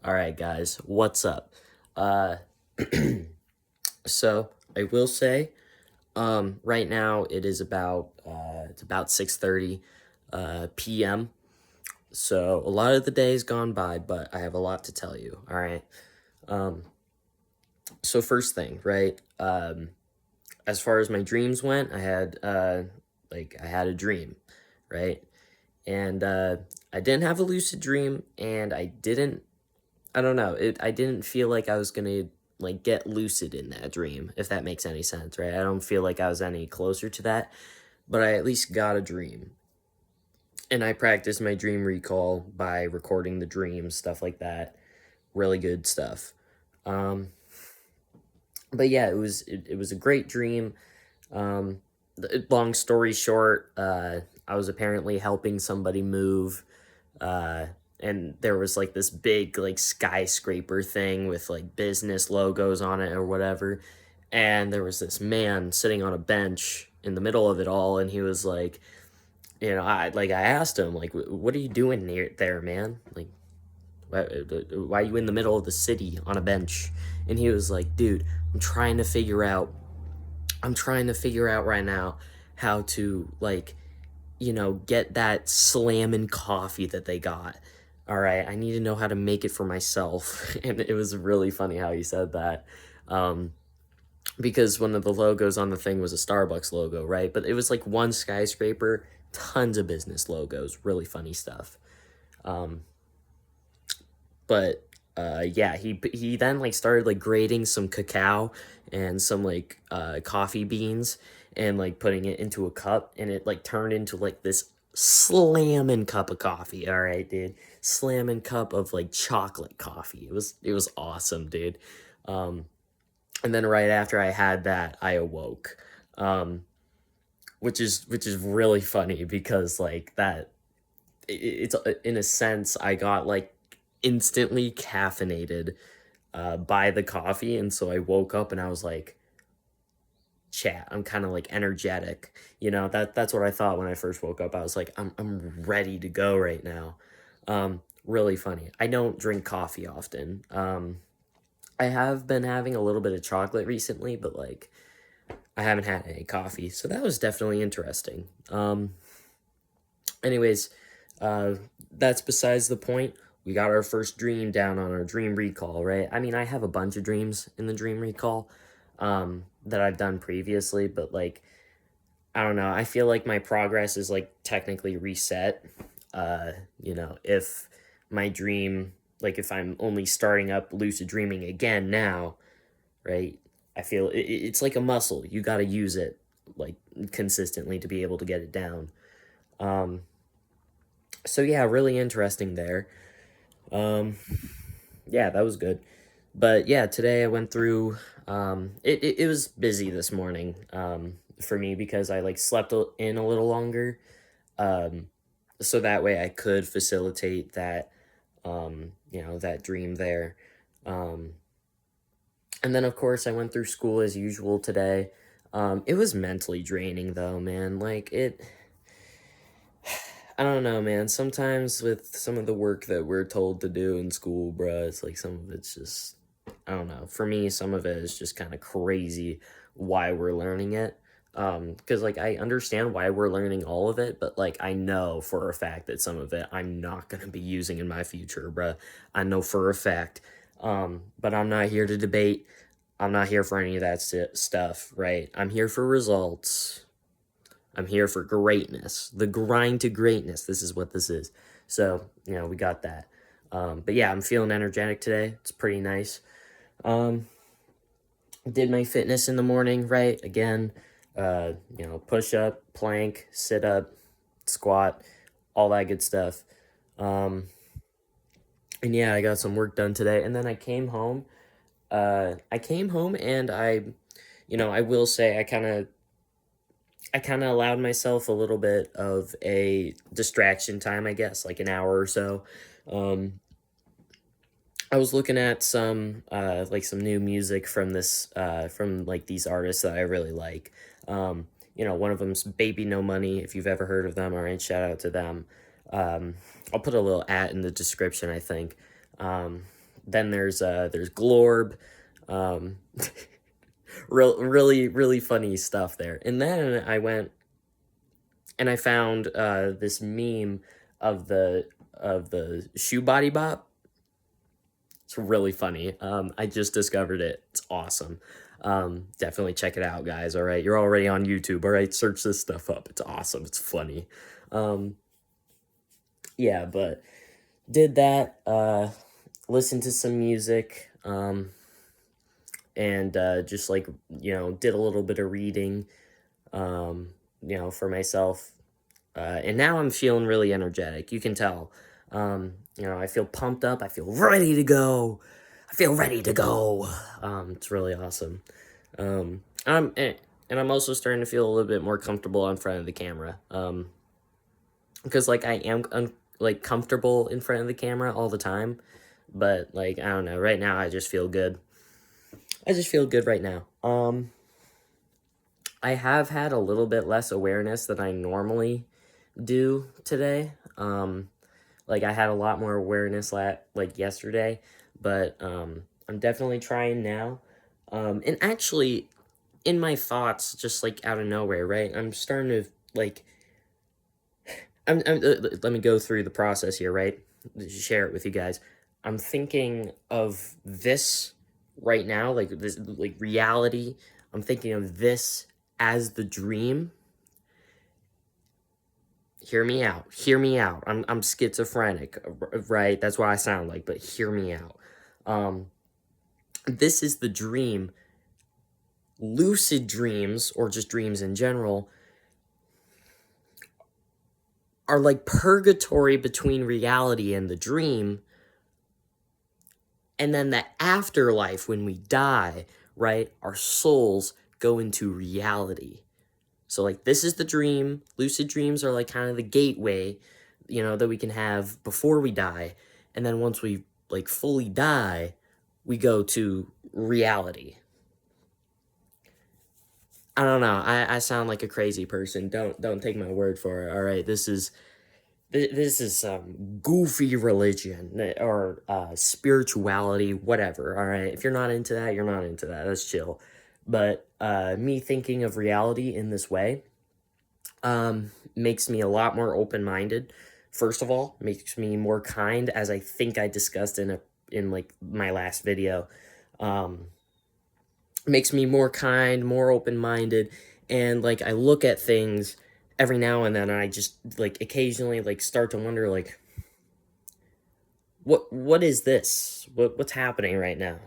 All right, guys, what's up? Uh, so I will say, right now it is about 6:30 p.m. So a lot of the day has gone by, but I have a lot to tell you. All right. Um, so first thing, right? As far as my dreams went, I had a dream, right? And I didn't have a lucid dream, and I don't know. I didn't feel like I was gonna like get lucid in that dream, if that makes any sense, right? I don't feel like I was any closer to that, but I at least got a dream. And I practiced my dream recall by recording the dreams, stuff like that. Really good stuff. Um, but yeah, it was a great dream. Long story short, I was apparently helping somebody move, uh, and there was like this big like skyscraper thing with like business logos on it or whatever, and there was this man sitting on a bench in the middle of it all, and he was like, I asked him like, What are you doing near there, man? Like, why are you in the middle of the city on a bench?" And he was like, "Dude, I'm trying to figure out I'm trying to figure out right now how to get that slamming coffee that they got. All right, I need to know how to make it for myself." And it was really funny how he said that. Um, because one of the logos on the thing was a Starbucks logo, right? But it was like one skyscraper, tons of business logos, really funny stuff. Um, but yeah, he then like started like grating some cacao and some coffee beans and like putting it into a cup, and it like turned into like this slamming cup of coffee. All right, dude, slamming cup of like chocolate coffee. It was awesome, dude. Um, and then right after I had that, I awoke. Um, which is really funny because like that it's in a sense I got like instantly caffeinated by the coffee, and so I woke up and I was like, chat, I'm kind of like energetic. That's what I thought when I first woke up. I was like, I'm ready to go right now. Really funny. I don't drink coffee often. I have been having a little bit of chocolate recently, but like I haven't had any coffee, so that was definitely interesting. Anyways, uh, that's besides the point. We got our first dream down on our dream recall, right? I mean, I have a bunch of dreams in the dream recall that I've done previously, but like, I don't know. I feel like my progress is like technically reset. If my dream, like, if I'm only starting up lucid dreaming again now, right? I feel it's like a muscle. You got to use it like consistently to be able to get it down. Um, so yeah, really interesting there. Um, yeah, that was good. But yeah, today I went through. It was busy this morning. For me because I like slept in a little longer. Um, so that way I could facilitate that. That dream there. Um, and then of course I went through school as usual today. It was mentally draining though, man. Like it. I don't know, man. Sometimes with some of the work that we're told to do in school, bruh, it's like some of it's just, I don't know. For me, some of it is just kind of crazy why we're learning it. Because like I understand why we're learning all of it, but like I know for a fact that some of it I'm not gonna be using in my future, bruh. I know for a fact. But I'm not here to debate. I'm not here for any of that stuff, right? I'm here for results. I'm here for greatness. The grind to greatness. This is what this is. So, we got that. But yeah, I'm feeling energetic today. It's pretty nice. Um, did my fitness in the morning, right? Again, push up, plank, sit up, squat, all that good stuff. Um, and yeah, I got some work done today. And then I came home. And I will say I kind of allowed myself a little bit of a distraction time, I guess, like an hour or so. Um, I was looking at some new music from like these artists that I really like. One of them's Baby No Money. If you've ever heard of them, all right, shout out to them. Um, I'll put a little at in the description, I think. Um, Then there's Glorb. Um, really funny stuff there. And then I went and I found this meme of the shoe body bop. It's really funny. I just discovered it. It's awesome. Definitely check it out, guys. All right, you're already on YouTube. All right, search this stuff up. It's awesome. It's funny. Um, yeah, but did that. Listened to some music. And just like did a little bit of reading. For myself. And now I'm feeling really energetic. You can tell. I feel pumped up. I feel ready to go. I feel ready to go. It's really awesome. And I'm also starting to feel a little bit more comfortable in front of the camera. Because like I am like comfortable in front of the camera all the time, but like I don't know. Right now, I just feel good. I just feel good right now. I have had a little bit less awareness than I normally do today. Like I had a lot more awareness like yesterday, but I'm definitely trying now. And actually, in my thoughts, just like out of nowhere, right? I'm starting to like. Let me go through the process here, right? Share it with you guys. I'm thinking of this right now, like this, like reality. I'm thinking of this as the dream. Hear me out. Hear me out. I'm schizophrenic, right? That's what I sound like, but hear me out. This is the dream. Lucid dreams, or just dreams in general, are like purgatory between reality and the dream. And then the afterlife, when we die, right? Our souls go into reality. So like this is the dream. Lucid dreams are like kind of the gateway, that we can have before we die. And then once we like fully die, we go to reality. I don't know. I sound like a crazy person. Don't take my word for it. All right. This is some goofy religion or spirituality, whatever. All right. If you're not into that, you're not into that. That's chill. But me thinking of reality in this way makes me a lot more open-minded. First of all, makes me more kind, as I think I discussed in like my last video. Makes me more kind, more open-minded, and like I look at things every now and then, and I just like occasionally like start to wonder like what is this? What's happening right now?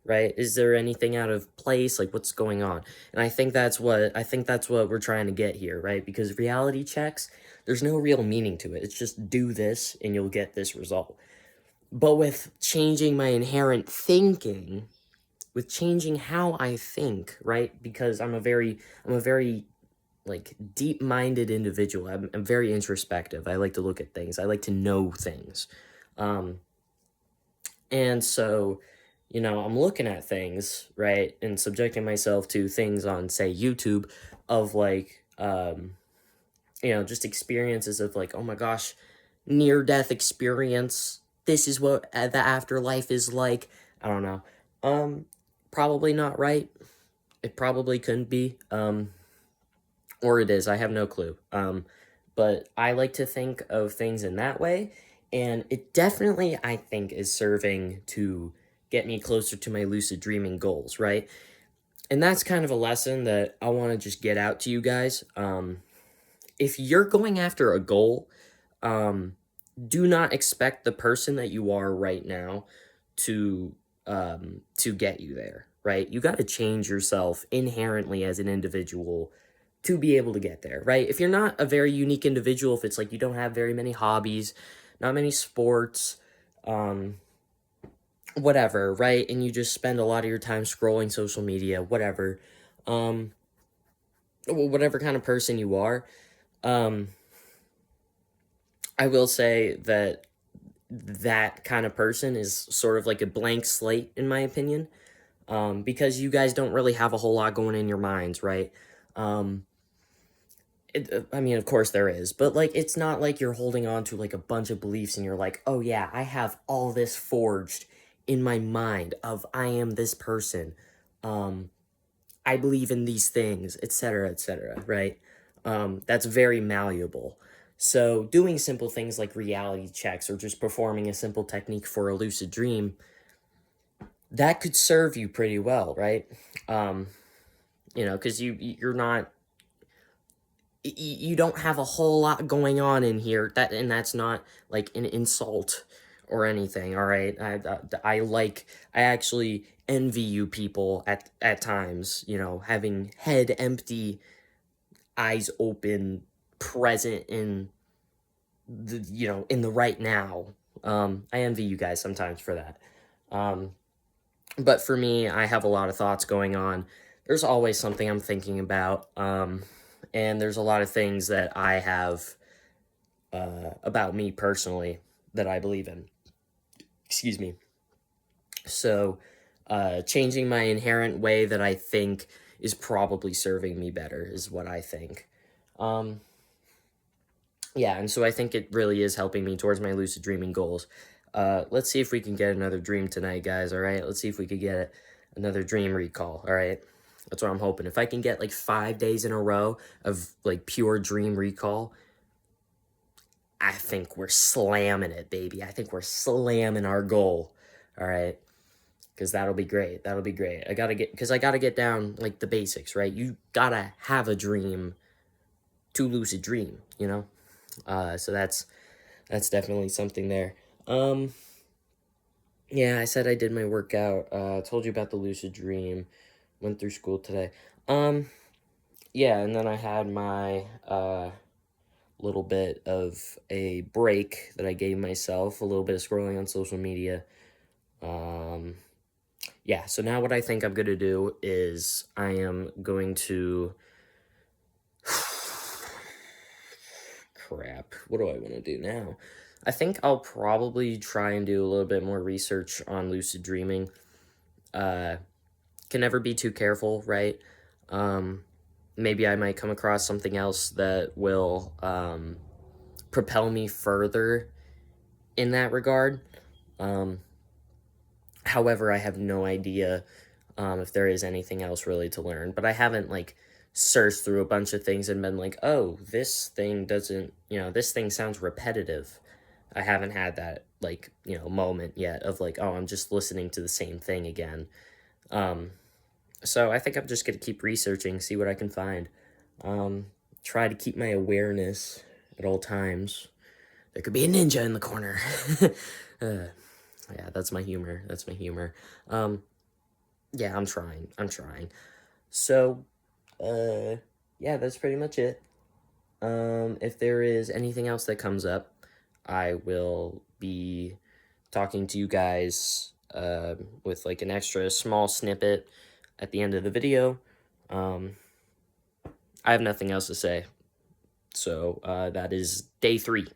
Right? Is there anything out of place? Like what's going on? And I think that's what we're trying to get here, right? Because reality checks, there's no real meaning to it. It's just do this and you'll get this result. But with changing my inherent thinking, with changing how I think, right? Because I'm a very like deep-minded individual. I'm very introspective. I like to look at things. I like to know things. And so, I'm looking at things, right, and subjecting myself to things on, say, YouTube of like, just experiences of like, oh my gosh, near-death experience. This is what the afterlife is like. I don't know. Probably not right. It probably couldn't be. Or it is. I have no clue. But I like to think of things in that way, and it definitely, I think, is serving to get me closer to my lucid dreaming goals, right? And that's kind of a lesson that I want to just get out to you guys. If you're going after a goal, do not expect the person that you are right now to get you there, right? You got to change yourself inherently as an individual to be able to get there, right? If you're not a very unique individual, if it's like you don't have very many hobbies, not many sports, whatever, right? And you just spend a lot of your time scrolling social media, whatever, whatever kind of person you are, I will say that that kind of person is sort of like a blank slate, in my opinion, because you guys don't really have a whole lot going in your minds, right? I mean, of course there is, but like, it's not like you're holding on to like a bunch of beliefs and you're like, oh yeah, I have all this forged in my mind of I am this person. I believe in these things, etc., right? That's very malleable. So doing simple things like reality checks or just performing a simple technique for a lucid dream, that could serve you pretty well, right? Um, because you're not you don't have a whole lot going on in here, and that's not like an insult or anything. All right, I actually envy you people at times, having head empty, eyes open, present in the in the right now. I envy you guys sometimes for that. um but for me, I have a lot of thoughts going on. There's always something I'm thinking about. And there's a lot of things that I have about me personally that I believe in. Excuse me. So, changing my inherent way that I think is probably serving me better, is what I think. Um, yeah, and so I think it really is helping me towards my lucid dreaming goals. Let's see if we can get another dream tonight, guys, all right? Let's see if we could get another dream recall, all right? That's what I'm hoping. If I can get like 5 days in a row of like pure dream recall, I think we're slamming it, baby. I think we're slamming our goal, all right? Because that'll be great. That'll be great. Because I gotta get down like the basics, right? You gotta have a dream to lucid dream, So that's definitely something there. Um, yeah, I said I did my workout. Told you about the lucid dream. Went through school today. Um, yeah, and then I had my little bit of a break that I gave myself. A little bit of scrolling on social media. Um, yeah. So now what I think I'm gonna do is I am going to. Crap. What do I want to do now? I think I'll probably try and do a little bit more research on lucid dreaming. Uh, can never be too careful, right? Um, maybe I might come across something else that will propel me further in that regard. Um, however, I have no idea if there is anything else really to learn. But I haven't like searched through a bunch of things and been like, oh, this thing doesn't, this thing sounds repetitive. I haven't had that like, moment yet of like, oh, I'm just listening to the same thing again. Um, so I think I'm just gonna keep researching, see what I can find. Um, Try to keep my awareness at all times. There could be a ninja in the corner. uh, yeah, that's my humor. That's my humor. Um, yeah, I'm trying. I'm trying. So, yeah, that's pretty much it. If there is anything else that comes up, I will be talking to you guys with like an extra small snippet at the end of the video. Um, I have nothing else to say. So that is day 3.